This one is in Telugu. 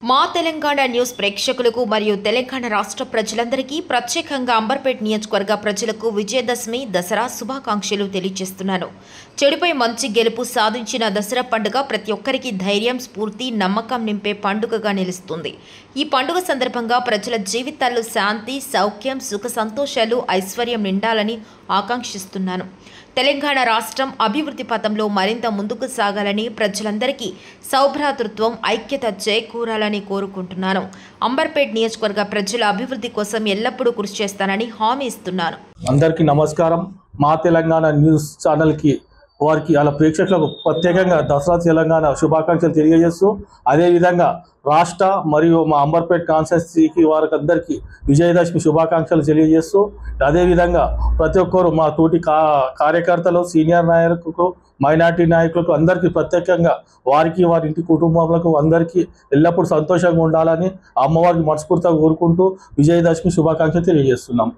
మా తెలంగాణ న్యూస్ ప్రేక్షకులకు మరియు తెలంగాణ రాష్ట్ర ప్రజలందరికీ ప్రత్యేకంగా అంబర్పేట్ నియోజకవర్గ ప్రజలకు విజయదశమి దసరా శుభాకాంక్షలు తెలియజేస్తున్నాను. చెడుపై మంచి గెలుపు సాధించిన దసరా పండుగ ప్రతి ఒక్కరికి ధైర్యం, స్ఫూర్తి, నమ్మకం నింపే పండుగగా నిలుస్తుంది. ఈ పండుగ సందర్భంగా ప్రజల జీవితాల్లో శాంతి, సౌఖ్యం, సుఖ సంతోషాలు, ఐశ్వర్యం నిండాలని ఆకాంక్షిస్తున్నాను. తెలంగాణ రాష్ట్రం అభివృద్ధి పథంలో మరింత ముందుకు సాగాలని, ప్రజలందరికీ సౌభ్రాతృత్వం, ఐక్యత చేకూరాలని కోరుకుంటున్నాను. అంబర్పేట్ నియోజకవర్గ ప్రజల అభివృద్ధి కోసం ఎల్లప్పుడూ కృషి చేస్తానని హామీ ఇస్తున్నాను. అందరికీ నమస్కారం. మా తెలంగాణ న్యూస్ ఛానల్కి వారికి అలా ప్రేక్షకులకు ప్రత్యేకంగా దసరా తెలంగాణ శుభాకాంక్షలు తెలియజేస్తూ, అదేవిధంగా రాష్ట్ర మరియు మా అంబర్పేట్ కాన్స్టిట్యున్సీకి వారికి అందరికీ విజయదశమి శుభాకాంక్షలు తెలియజేస్తూ, అదేవిధంగా ప్రతి ఒక్కరు మా తోటి కార్యకర్తలు, సీనియర్ నాయకులకు, మైనార్టీ నాయకులకు అందరికీ ప్రత్యేకంగా వారికి, వారి ఇంటి కుటుంబాలకు అందరికీ ఎల్లప్పుడూ సంతోషంగా ఉండాలని అమ్మవారికి మనస్ఫూర్తిగా కోరుకుంటూ విజయదశమి శుభాకాంక్షలు తెలియజేస్తున్నాం.